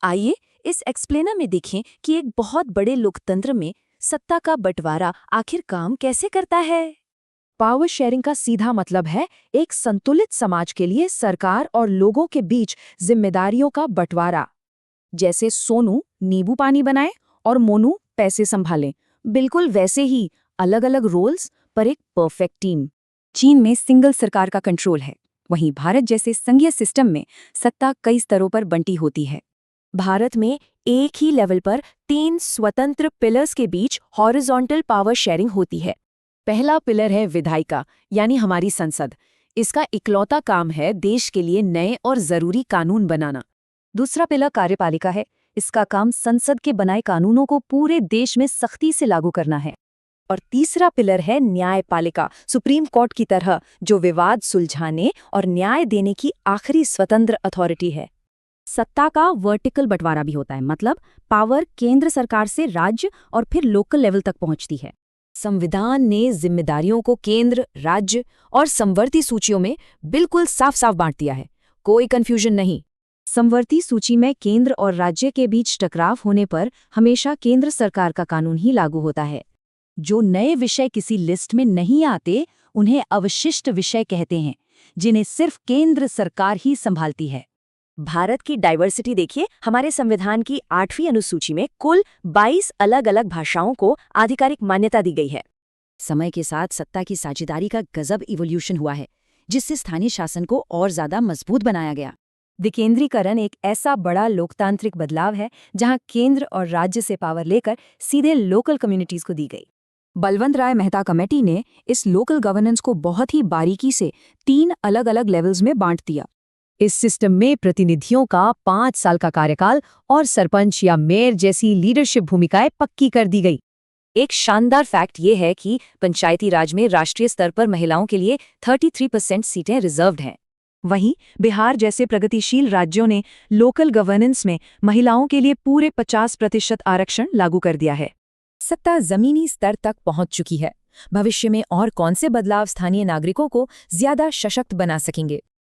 आइए इस एक्सप्लेनर में देखें कि एक बहुत बड़े लोकतंत्र में सत्ता का बंटवारा आखिर काम कैसे करता है। पावर शेयरिंग का सीधा मतलब है एक संतुलित समाज के लिए सरकार और लोगों के बीच जिम्मेदारियों का बंटवारा। जैसे सोनू नींबू पानी बनाए और मोनू पैसे संभालें, बिल्कुल वैसे ही अलग अलग रोल्स पर एक परफेक्ट टीम। चीन में सिंगल सरकार का कंट्रोल है, वहीं भारत जैसे संघीय सिस्टम में सत्ता कई स्तरों पर बंटी होती है। भारत में एक ही लेवल पर 3 स्वतंत्र पिलर्स के बीच हॉरिजॉन्टल पावर शेयरिंग होती है। पहला पिलर है विधायिका, यानी हमारी संसद। इसका इकलौता काम है देश के लिए नए और जरूरी कानून बनाना। दूसरा पिलर कार्यपालिका है। इसका काम संसद के बनाए कानूनों को पूरे देश में सख्ती से लागू करना है। और तीसरा पिलर है न्यायपालिका, सुप्रीम कोर्ट की तरह, जो विवाद सुलझाने और न्याय देने की आखिरी स्वतंत्र अथॉरिटी है। सत्ता का वर्टिकल बंटवारा भी होता है, मतलब पावर केंद्र सरकार से राज्य और फिर लोकल लेवल तक पहुंचती है। संविधान ने जिम्मेदारियों को केंद्र, राज्य और समवर्ती सूचियों में बिल्कुल साफ साफ बांट दिया है, कोई कंफ्यूजन नहीं। समवर्ती सूची में केंद्र और राज्य के बीच टकराव होने पर हमेशा केंद्र सरकार का कानून ही लागू होता है। जो नए विषय किसी लिस्ट में नहीं आते, उन्हें अवशिष्ट विषय कहते हैं, जिन्हें सिर्फ केंद्र सरकार ही संभालती है। भारत की डाइवर्सिटी देखिए। हमारे संविधान की 8वीं अनुसूची में कुल 22 अलग अलग भाषाओं को आधिकारिक मान्यता दी गई है। समय के साथ सत्ता की साझेदारी का गजब इवोल्यूशन हुआ है, जिससे स्थानीय शासन को और ज्यादा मजबूत बनाया गया। विकेंद्रीकरण एक ऐसा बड़ा लोकतांत्रिक बदलाव है जहां केंद्र और राज्य से पावर लेकर सीधे लोकल कम्युनिटीज को दी गई। बलवंत राय मेहता कमेटी ने इस लोकल गवर्नेंस को बहुत ही बारीकी से 3 अलग अलग लेवल्स में बांट दिया। इस सिस्टम में प्रतिनिधियों का 5 साल का कार्यकाल और सरपंच या मेयर जैसी लीडरशिप भूमिकाएं पक्की कर दी गई। एक शानदार फैक्ट ये है कि पंचायती राज में राष्ट्रीय स्तर पर महिलाओं के लिए 33% सीटें रिजर्व्ड हैं। वहीं बिहार जैसे प्रगतिशील राज्यों ने लोकल गवर्नेंस में महिलाओं के लिए पूरे 50% आरक्षण लागू कर दिया है। सत्ता जमीनी स्तर तक पहुंच चुकी है। भविष्य में और कौन से बदलाव स्थानीय नागरिकों को ज्यादा सशक्त बना सकेंगे?